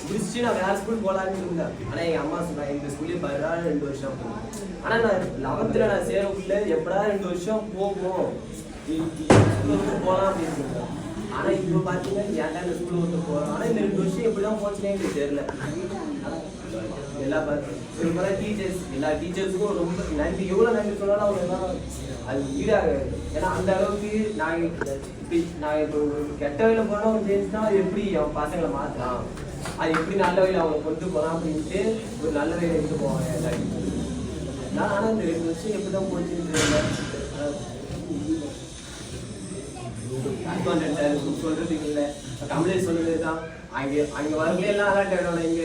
முடிச்சுட்டு நான் வேற ஸ்கூல் போகலான்னு இருந்தேன். ஆனால் எங்கள் அம்மா சொன்னாங்க இந்த ஸ்கூல்லேயே பரவா 2 வருஷம். ஆனால் நான் 11th நான் சேரக்குள்ள எப்படா 2 வருஷம் போகும் போகலாம் அப்படின்னு சொல்லுவேன். ஆனால் இப்போ பார்த்தீங்கன்னா ஏன்டா இந்த ஸ்கூலில் வந்து போகிறோம். ஆனால் இந்த 2 வருஷம் எப்படி தான் போச்சுன்னே எனக்கு தெரியல. எல்லா டீச்சர்ஸ் எல்லா டீச்சர்ஸுக்கும் ரொம்ப நன்றி. எவ்வளோ நன்றி சொன்னாலும் அவங்க எல்லாம் அது ஈடாக. ஏன்னா அந்த அளவுக்கு நான் இப்போ கெட்ட வழியில் போனால் அவங்க சேர்ந்துச்சுன்னா அது எப்படி அவன் பசங்களை மாற்றலாம், அது எப்படி நல்ல வழியில் அவங்க கொண்டு போகலாம் அப்படின்ட்டு ஒரு நல்ல வழியில் எடுத்து போவாங்க எல்லா டீச்சர்ஸும். நான் ஆனால் இந்த 2 வருஷம் எப்படி தான் போச்சுன்னு தெரியல. அட்வான்டேஜ் சார் சொல்கிறதுக்கு இல்லை, கம்ப்ளைண்ட் சொல்லுறது தான். அங்கே வரங்களே எல்லாம் அலர்ட் ஆகிடணும். இங்கே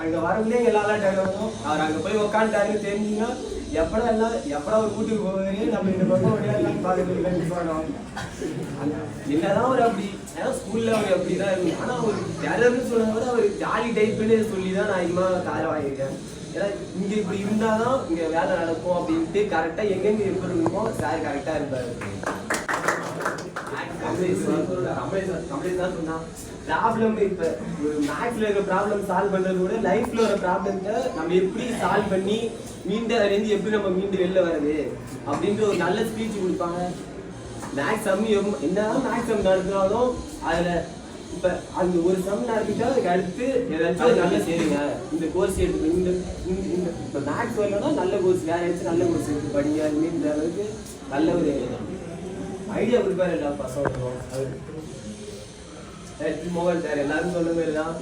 அங்கே வரங்களே எல்லாம் அலர்ட் ஆகிடணும். அவர் அங்கே போய் உட்காந்துட்டாருன்னு தெரிஞ்சுன்னா எப்படா ஒரு வீட்டுக்கு போகுது நம்ம இந்த பக்கம் விளையாடலாம் பார்க்கறதுக்கு போனோம். என்னதான் ஒரு அப்படி ஏன்னா ஸ்கூலில் அவர் அப்படி தான் இருக்கும். ஆனால் அவர் டெரர்னு சொன்னதை விட அவர் ஜாலி டைப்புன்னு சொல்லி தான் நான் அதிகமாக காரை வாங்கியிருக்கேன். ஏன்னா இங்கே இப்படி இருந்தால் தான் இங்கே வேலை நடக்கும் அப்படின்ட்டு கரெக்டாக எங்கெங்கே இருக்கணுமோ சார் கரெக்டாக இருப்பார். கம்ப்ளைண்ட் தான் சொன்னான். ப்ராப்ளம் இப்போ ஒரு மேக்ஸில் இருக்கிற ப்ராப்ளம் சால்வ் பண்ணுறத விட லைஃப்பில் வர ப்ராப்ளத்தை நம்ம எப்படி சால்வ் பண்ணி மீண்டு அதுலேருந்து எப்படி நம்ம மீண்டு வெளில வருது அப்படின்ற ஒரு நல்ல ஸ்பீச் கொடுப்பாங்க. மேக்ஸ் சம் என்னதான் மேக்ஸ் சம் நடத்தினாலும் அதில் இப்போ அந்த ஒரு சம் நடத்திட்டா அதுக்கு அடுத்து ஏதாச்சும் நல்லா செய்யுங்க, இந்த கோர்ஸ் எடுத்து இந்த இப்போ மேக்ஸ் வரலன்னா நல்ல கோர்ஸ் வேறு ஏதாச்சும் நல்ல கோர்ஸ் எடுத்து படிங்க அப்படின்ற அளவுக்கு நல்ல ஒரு ஐடியா கொடுப்பாரு எல்லா பசங்களும். மோகன் சார் எல்லாரும் சொன்ன மாதிரி தான்.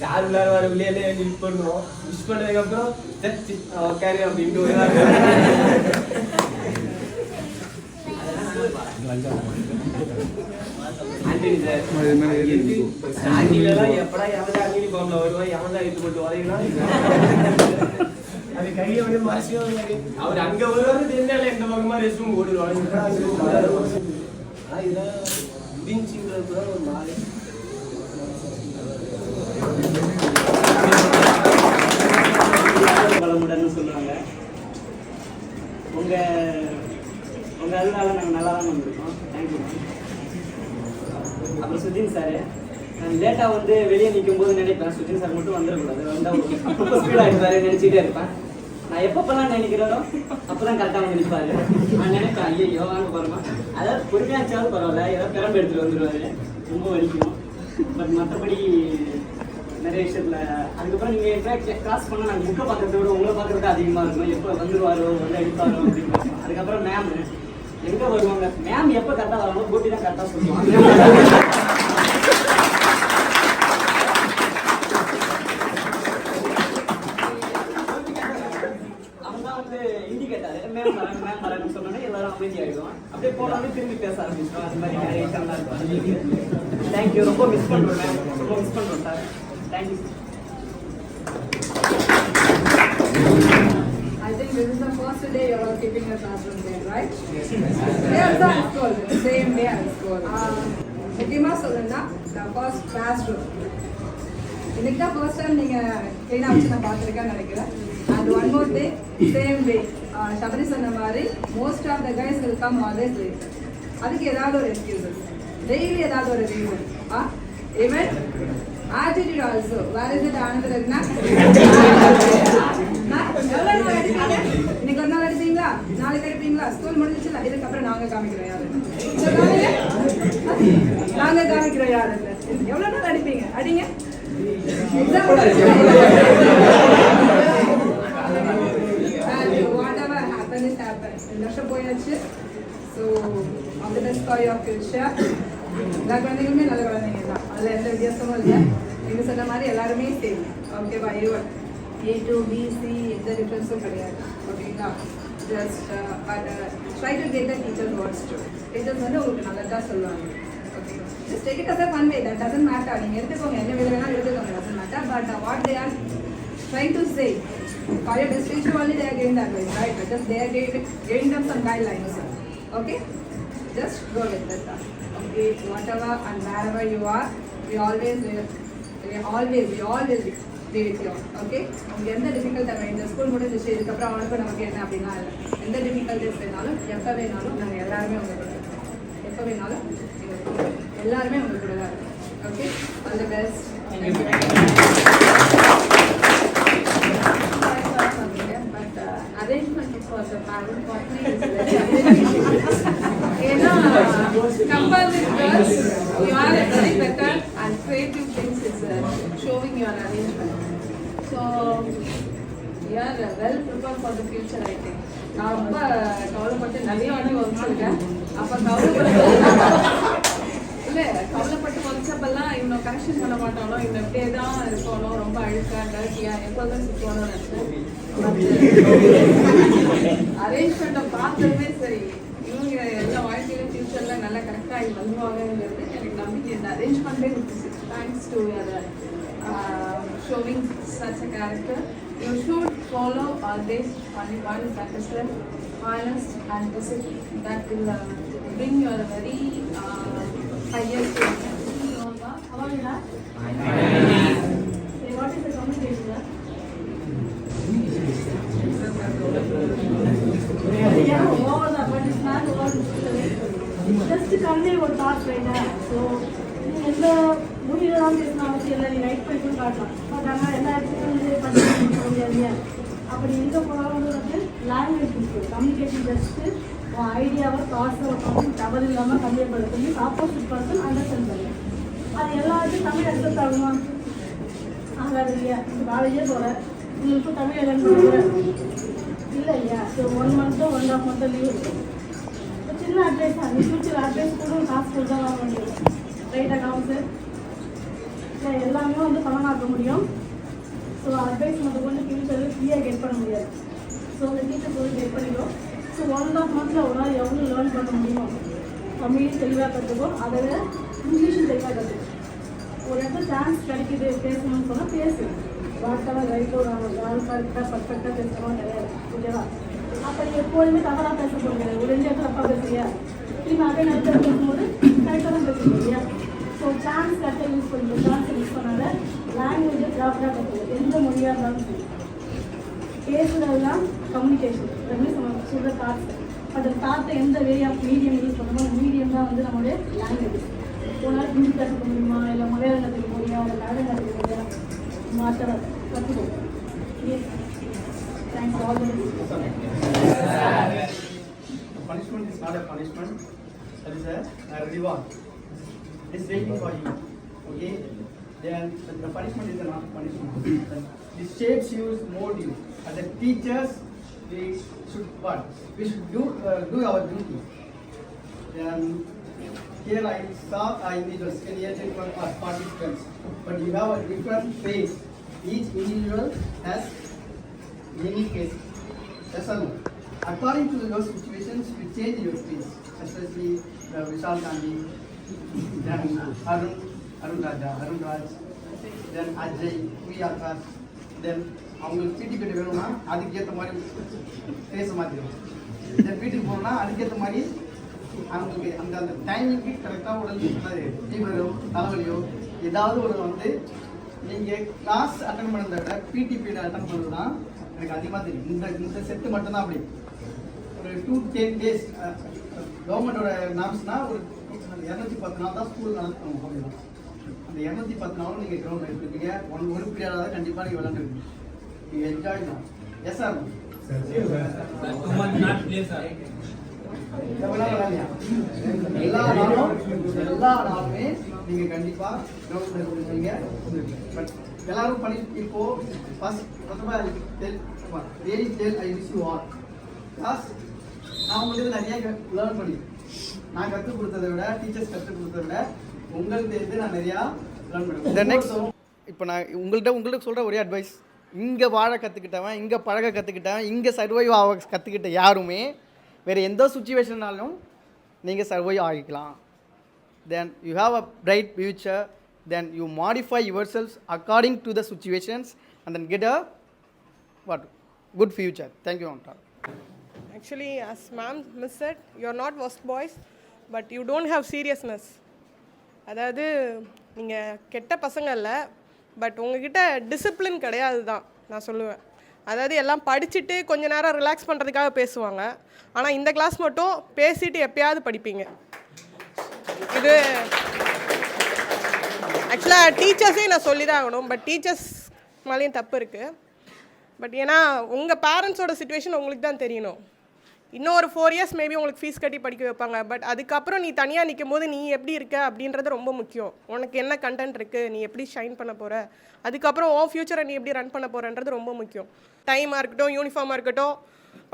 சார் உள்ளார வர உள்ளே விஷ் பண்ணுவோம். விஷ் பண்ணதுக்கப்புறம் கேரி அப்படின்ட்டு ஒரு ஆண்டனி சார் ஸ்டார்டிங்லாம் எப்படா எவன் ஆண்டனி ஃபார்ம்ல வருவான், எவன் தான் எடுத்து போட்டு வரையலாம் அது கையை வந்து மறைச்சியும் அவர் அங்கே வருவாரு தெரிஞ்சால எந்த பக்கமாக ரெஸ்ட் ரூம் ஓடிடுவாங்க. ஆனால் இதெல்லாம் முடிஞ்சுங்கிறது கூட ஒரு நாளை வளமுடன்னு சொல்லுவாங்க. உங்கள் அதனால நாங்கள் நல்லா தான் வந்திருக்கோம். தேங்க்யூ. அப்புறம் சுஜின் சார் நான் லேட்டாக வந்து வெளியே நிற்கும் போது நினைப்பேன் சுஜின் சார் மட்டும் வந்துடக்கூடாது, வந்தால் ரொம்ப ஸ்பீடாக இருப்பார் நினச்சிக்கிட்டே இருப்பேன். நான் எப்பப்பெல்லாம் நினைக்கிறேனோ அப்போ தான் கரெக்டாக வந்து நிற்பாரு. நான் நினைப்பேன் ஐயோ வாங்க போகிறோமா, அதாவது பொறுமையாச்சாவது பரவாயில்ல, ஏதாவது பெரம்பு எடுத்துகிட்டு வந்துடுவார், ரொம்ப வலிக்கும். பட் மற்றபடி நிறைய விஷயத்தில் அதுக்கப்புறம் நீங்கள் எப்போ கிராஸ் பண்ணால் நாங்கள் புக்கை பார்க்கறத விட உங்களை பார்க்குறது அதிகமாக இருக்கும். எப்போ வந்துடுவாரோ வந்து அடிப்பாரோ அப்படின்னு. அதுக்கப்புறம் மேம் எங்கே வருவாங்க, மேம் எப்போ கரெக்டாக வராங்களோ போட்டி தான் கரெக்டாக சொல்லுவாங்க. அப்படியே போனாலே திரும்பி பேச ஆரம்பிச்சோம். அது மாதிரி நிறைய விஷயம்லாம் இருக்கும். தேங்க்யூ. ரொம்ப மிஸ் பண்ணுறோம் மேம், ரொம்ப மிஸ் பண்ணுறோம் sir. Thank you. I think this is the first day you are all keeping your classroom there, right? Yes, at school. Same day at school. முக்கியமாக சொல்லணும்னா the first classroom. இன்னைக்கு தான் first time நீங்கள் க்ளீனாக வச்சு நான் பார்த்துருக்கேன்னு நினைக்கிறேன். And one more day same day Sabari சொன்ன மாதிரி most of the guys will come always late. அதுக்கு ஏதாவது ஒரு எக்ஸ்கியூசஸ், டெய்லி ஏதாவது ஒரு reason. Even attitude also. Where is it ஆனந்தர் இருக்குன்னா எவ்வளோ நாள் அடிப்பீங்க? இன்னைக்கு ஒரு நாள் அடிப்பீங்களா, நாளைக்கு அடிப்பீங்களா, ஸ்கூல் முடிஞ்சிச்சுல, இதுக்கப்புறம் நாங்கள் காமிக்கிறோம் யாரு, நாங்கள் காமிக்கிறோம் யாரு. எவ்வளோ நாள் அடிப்பீங்க, அடிங்க. எக்ஸாம் இந்த வருஷம் போயாச்சு. So all the best for your future. எல்லா குழந்தைங்களுமே நல்ல குழந்தைங்க தான், அதில் எந்த வித்தியாசமும் இல்லை. நீங்கள் சொன்ன மாதிரி எல்லாருமே சேம். ஓகேவா? A to B C எந்த டிஃப்ரென்ஸும் கிடையாது. ஓகேங்களா? Just but try to get the teacher words to. Teachers வந்து உங்களுக்கு நல்லதாக சொல்லுவாங்க. ஓகேங்களா? Just take it as a fun way. That doesn't matter. நீங்கள் எடுத்துக்கோங்க, என்ன வித வேணாலும் எடுத்துக்கோங்க, doesn't matter. But what they are trying to say for your district only they are giving that advice, right? Because they are giving them some guidelines. Okay, just go with that. Okay, whatever and wherever you are, we always be with you. Okay, உங்களுக்கு எந்த difficult இந்த school முடிஞ்சிச்சு, இதுக்கப்புறம் அவனுக்கு நமக்கு என்ன அப்படின்னா இல்லை. எந்த டிஃபிகல்ட்டிஸ் வேணாலும் எப்போ வேணாலும் நாங்கள் எல்லாருமே உங்களுக்கு எப்போ வேணாலும் எல்லாருமே உங்களுக்கு கூட தான் இருக்கும். Okay, all the best. But arrangement for the parent company is very compared with girls, you are very better and creative things is showing your arrangement. So you are well prepared for the future, I think. நான் ரொம்ப கவலைப்பட்டு நிறைய வாட்டி வச்சிருக்கேன். அப்போ கவலைப்பட்டு வச்சப்பெல்லாம் இவனை correction பண்ண மாட்டானோ, இவனை இப்படியே தான் இருக்கணும், ரொம்ப அழுக்கா டர்ட்டியா எப்போதும் சுற்றுவானோ நினச்சேன். அரேஞ்ச்மெண்ட்டை பார்த்ததுமே சரி, இவங்க எல்லா வாழ்க்கையிலும் ஃபியூச்சரில் நல்லா கரெக்டாக வந்துவாங்கங்கிறது எனக்கு நம்பிக்கை. இந்த அரேஞ்ச்மெண்ட்டே கொடுத்துச்சு. Thanks to your showing such a character. You should follow always only one practice, honest and discipline. That will bring your very highest level. How are you? What is the communication? Yeah, over the but it's not over. Just to convey your thoughts right now. So எந்த முடியலாம் பேசின அவசியம் இல்லை, நீ right பண்ணிட்டு காட்டலாம். But ஆனால் எல்லா இடத்துலையும் வந்து பண்ண முடியாது. அப்படி எங்கே போனாலும் வந்து லாங்குவேஜ் இருக்குது, கம்யூனிகேஷன் ஜஸ்ட்டு உன் ஐடியாவை தாட்ஸை வந்து தவறு இல்லாமல் கன்வே பண்ணி ஆப்போசிட் பர்சன் அண்டர்ஸ்டாண்ட் பண்ணுங்க. அது எல்லாத்தையும் தமிழ் எடுத்து தரணுமா ஆகாது இல்லையா? இப்போ காலேஜே போகிறேன், உங்களுக்கு தமிழ் இல்லைன்னு இல்லை இல்லையா? ஸோ 1 month 1.5 month லீவ் இருக்கும். இப்போ சின்ன அட்வைஸ் தான், நீ ஃபியூச்சர் அட்வைஸ் கூட காசு கொடுத்தா வாங்க முடியும். ரைட் அக்கௌண்ட்ஸு இல்லை எல்லாமே வந்து பணமாக்க முடியும். ஸோ அட்வைஸ் மட்டும் கொண்டு ஃபியூச்சரில் ஃப்ரீயாக கெட் பண்ண முடியாது. ஸோ அந்த டீச்சர்ஸ் வந்து கெட் பண்ணிடும். ஸோ 1.5 month ஒரு நாள் எவ்வளோ லேர்ன் பண்ண முடியுமோ தமிழ் தெளிவாக கற்றுக்கும், அதை விட இங்கிலீஷும் தெளிவாக கற்றுக்கும். ஒரு இடத்துல சான்ஸ் கிடைக்கிது பேசணும்னு சொன்னால் பேசு. வாட்டெல்லாம் ரைட்டோ நாங்கள் கரெக்டாக பர்ஃபெக்டாக பேசுகிறோம் கிடையாது, ஓகேவா? அப்போ நீ எப்போதுமே தவறாக பேச போகிறது. ஒரு 2 இடத்துல தப்பாக பேசுறியா, திரும்ப அதே நேரத்தில் பேசும்போது கரெக்டாக தான் பேசுகிறோம் இல்லையா? ஸோ சான்ஸ் கரெக்டாக யூஸ் பண்ணிக்கணும். சான்ஸ் யூஸ் பண்ணாத லாங்குவேஜை ப்ராப்பராக கற்றுக்கணும். எந்த மொழியாக இருந்தாலும் சரி, பேசுகிறதுலாம் கம்யூனிகேஷன் அப்படின்னு சொல்கிற தாட்ஸ். பட் அந்த தாட்டை எந்த வே ஆஃப் மீடியம் யூஸ் பண்ணணுமோ அந்த மீடியம் தான் வந்து நம்மளுடைய லாங்குவேஜ். உங்களால் ஹிந்தி கற்றுக்க முடியுமா, இல்லை மலையாளம் கற்றுக்க முடியுமா, இல்லை கன்னடம் கற்றுக்க முடியுமா, மாற்ற கற்றுக்கணும். Thanks all. Punishment is not a punishment, that is a reward. It is waiting for you. Okay? Then the punishment is not punishment. It shapes you, mold you. As a teachers, we should what? We should do our duty. Then here I saw individuals, different participants, but you have a different face. Each individual has unique face. Yes or no? According to your situations, you change your face. Especially Vishal Gandhi, then Arun Raj, then Ajay, V. Akash, then அவங்களுக்கு PT period வேணும்னா அதுக்கேற்ற மாதிரி பேச மாற்றிடும். தென் வீட்டுக்கு போகணும்னா அதுக்கேற்ற மாதிரி அவங்களுக்கு அந்த அந்த டைமிங்க்கு கரெக்டாக உடல் ஃபீவரோ தலைவலியோ ஏதாவது ஒரு வந்து நீங்கள் கிளாஸ் அட்டன் பண்ணுறத விட பிடி பீரியட் அட்டன் பண்ணுறது தான் எனக்கு அதிகமாக தெரியும். இந்த செட்டு மட்டும்தான் அப்படி ஒரு 2-10 days கவர்மெண்டோட நாம்ஸ்னால் ஒரு 210 நாள் தான் ஸ்கூல் நடத்தணும். அப்படின்னா அந்த 210 நாளும் நீங்கள் கிரவுண்ட் எடுத்துருப்பீங்க. ஒரு பீரியடாக தான் கண்டிப்பாக நீங்கள் விளாண்டுருக்கீங்க. You enjoy now. Yes sir. எல்லா நாளுமே நீங்க கண்டிப்பா கிரவுண்ட்ல இருப்பீங்க. பட் எல்லாரும் பண்ணி இப்போ first really tell I wish you all. Because நான் உங்களுக்கு நிறைய லேர்ன் பண்ணி நான் கற்றுக் கொடுத்ததை விட டீச்சர்ஸ் கற்றுக் கொடுத்ததை விட உங்களுக்கு இருந்து நான் நிறையா லேர்ன் பண்ணுவேன். இப்போ நான் உங்கள்கிட்ட சொல்கிற ஒரே அட்வைஸ், இங்கே வாழ கற்றுக்கிட்டவன், இங்கே பழக கற்றுக்கிட்டவன், இங்கே சர்வைவ் ஆக கற்றுக்கிட்ட யாருமே வேறு எந்த சுச்சுவேஷன்னாலும் நீங்கள் சர்வைவ் ஆகிக்கலாம். Then you have a bright future. Then you modify your selves according to the situations and then get a good future. Thank you, Antar. Actually, as ma'am said, you are not worst boys, but you don't have seriousness. அதாவது நீங்கள் கெட்ட பசங்க இல்லை, but உங்ககிட்ட discipline கிடையாது தான் நான் சொல்லுவேன். அதாவது எல்லாம் படிச்சுட்டு கொஞ்ச நேரம் ரிலாக்ஸ் பண்ணுறதுக்காக பேசுவாங்க, ஆனால் இந்த கிளாஸ் மட்டும் பேசிட்டு எப்பயாவது படிப்பீங்க. இது ஆக்சுவலாக டீச்சர்ஸே நான் சொல்லி தான் ஆகணும், பட் டீச்சர்ஸ் மேலேயும் தப்பு இருக்குது. பட் ஏன்னா உங்கள் பேரண்ட்ஸோட சுச்சுவேஷன் உங்களுக்கு தான் தெரியணும். இன்னும் ஒரு 4 இயர்ஸ் மேபி உங்களுக்கு ஃபீஸ் கட்டி படிக்க வைப்பாங்க. பட் அதுக்கப்புறம் நீ தனியாக நிற்கும் போது நீ எப்படி இருக்க அப்படின்றது ரொம்ப முக்கியம். உனக்கு என்ன கண்டென்ட் இருக்குது, நீ எப்படி ஷைன் பண்ண போகிற, அதுக்கப்புறம் உன் ஃப்யூச்சரை நீ எப்படி ரன் பண்ண போகிறன்றது ரொம்ப முக்கியம். டைமாக இருக்கட்டும், யூனிஃபார்மாக இருக்கட்டும்,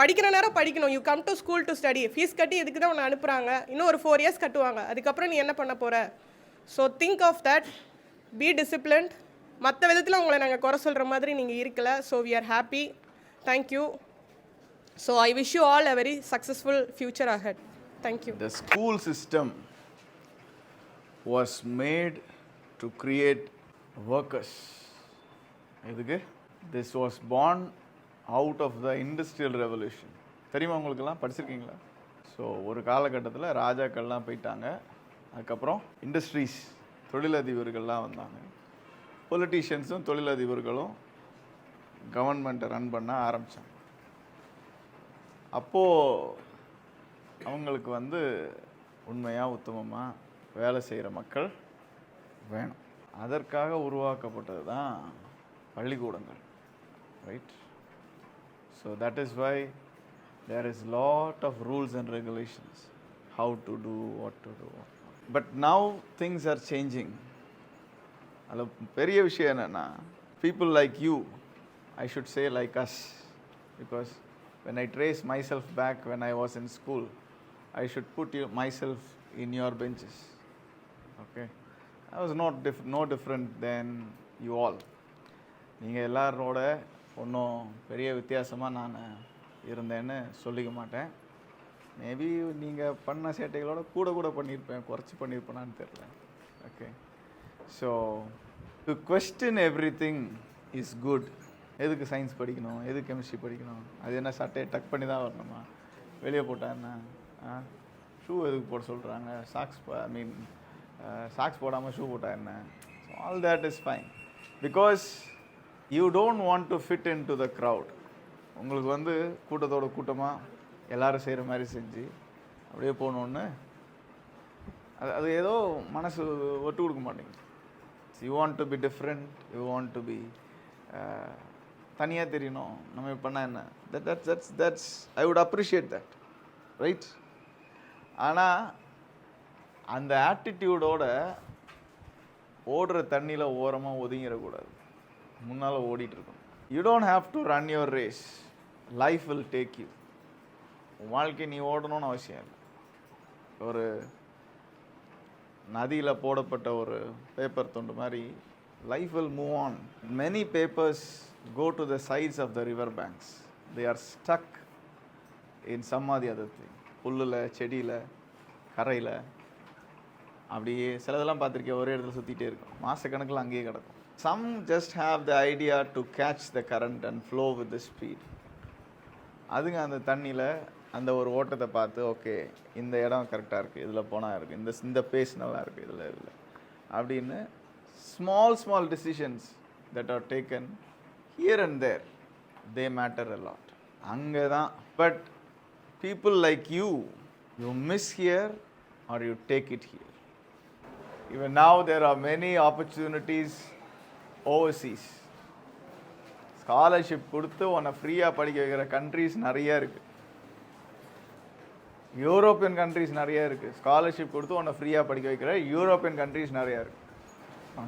படிக்கிற நேரம் படிக்கணும். You come to school to study. Fees கட்டி எதுக்கு தான் உன்னை அனுப்புகிறாங்க, இன்னும் ஒரு 4 இயர்ஸ் கட்டுவாங்க, அதுக்கப்புறம் நீ என்ன பண்ண போகிற? So think of that, be disciplined. மற்ற விதத்தில் உங்களை நாங்கள் குறை சொல்கிற மாதிரி நீங்கள் இருக்கல. So we are happy. Thank you. So I wish you all a very successful future ahead. Thank you. The school system was made to create workers. எதுக்கு? This was born out of the industrial revolution. தெரியுமா உங்களுக்கெல்லாம்? படிச்சிருக்கீங்களா? So ஒரு காலகட்டத்தில் ராஜாக்கள்லாம் போயிட்டாங்க. அதுக்கப்புறம் industries, தொழிலதிபர்கள்லாம் வந்தாங்க. பொலிட்டீஷியன்ஸும் தொழிலதிபர்களும் கவர்மெண்ட்டை ரன் பண்ண ஆரம்பித்தாங்க. அப்போது அவங்களுக்கு உண்மையாக உத்தமமாக வேலை செய்கிற மக்கள் வேணும். அதற்காக உருவாக்கப்பட்டது தான் பள்ளிக்கூடங்கள், right? So that is why there is lot of rules and regulations, how to do, what to do. But now things are changing. அதில் பெரிய விஷயம் என்னென்னா, people like you, I should say like us, because when I trace myself back when I was in school, I should put myself in your benches. Okay? I was no different than you all. நீங்கள் எல்லாரோட ஒன்றும் பெரிய வித்தியாசமாக நான் இருந்தேன்னு சொல்லிக்க மாட்டேன். Maybe நீங்கள் பண்ண சேட்டைகளோட கூட பண்ணியிருப்பேன், குறைச்சி பண்ணியிருப்பேனான்னு தெரியல. Okay, so to question every thing is good. எதுக்கு சயின்ஸ் படிக்கணும், எதுக்கு கெமிஸ்ட்ரி படிக்கணும், அது என்ன சட்டையை டக் பண்ணி தான் வரணுமா, வெளியே போட்டால் என்ன, ஷூ எதுக்கு போட சொல்கிறாங்க, சாக்ஸ் போடாமல் ஷூ போட்டால் என்ன, all that is fine, because you don't want to fit in to the crowd. உங்களுக்கு கூட்டத்தோட கூட்டமாக எல்லோரும் செய்கிற மாதிரி செஞ்சு அப்படியே போகணுன்னு அது ஏதோ மனசு ஒட்டு கொடுக்க மாட்டேங்குது. You want to be different, you want to be தனியாக தெரியணும், நம்ம பண்ணால் என்ன, that's I would appreciate that, right? ஆனால் அந்த ஆட்டிடியூடோட ஓடுற தண்ணியில் ஓரமாக ஒதுங்கிடக்கூடாது, முன்னால் ஓடிட்டுருக்கணும். You don't have to run your race, life will take you. உன் வாழ்க்கை நீ ஓடணும்னு அவசியம் இல்லை. ஒரு நதியில் போடப்பட்ட ஒரு பேப்பர் துண்டு மாதிரி life will move on. Many papers go to the sides of the river banks. They are stuck in some or the other thing. புல்லில், செடியில், கரையில், அப்படியே சிலதெல்லாம் பார்த்துருக்கேன், ஒரே இடத்துல சுற்றிட்டே இருக்கும், மாதக்கணக்கில் அங்கேயே கிடக்கும். Some just have the idea to catch the current and flow with the speed. அதுங்க அந்த தண்ணியில் அந்த ஒரு ஓட்டத்தை பார்த்து, ஓகே இந்த இடம் கரெக்டாக இருக்குது, இதில் போனால் இருக்குது, இந்த பேஸ் நல்லா இருக்குது, இதில் இல்லை அப்படின்னு small decisions that are taken here and there, they matter a lot. அங்கே தான். But people like you miss here or you take it here. Even now there are many opportunities overseas. Scholarship கொடுத்து உன்னை ஃப்ரீயாக படிக்க வைக்கிற countries நிறைய இருக்குது. European countries நிறைய இருக்குது. ஸ்காலர்ஷிப் கொடுத்து உன்னை ஃப்ரீயாக படிக்க வைக்கிற யூரோப்பியன் கண்ட்ரீஸ் நிறையா இருக்குது.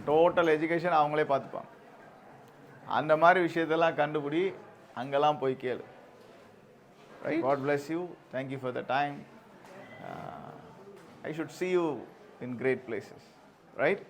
டோட்டல் எஜுகேஷன் அவங்களே பார்த்துப்பாங்க. அந்த மாதிரி விஷயத்தெல்லாம் கண்டுபிடி, அங்கெல்லாம் போய் கேளு. Right? God bless you. Thank you for the time. I should see you in great places. Right?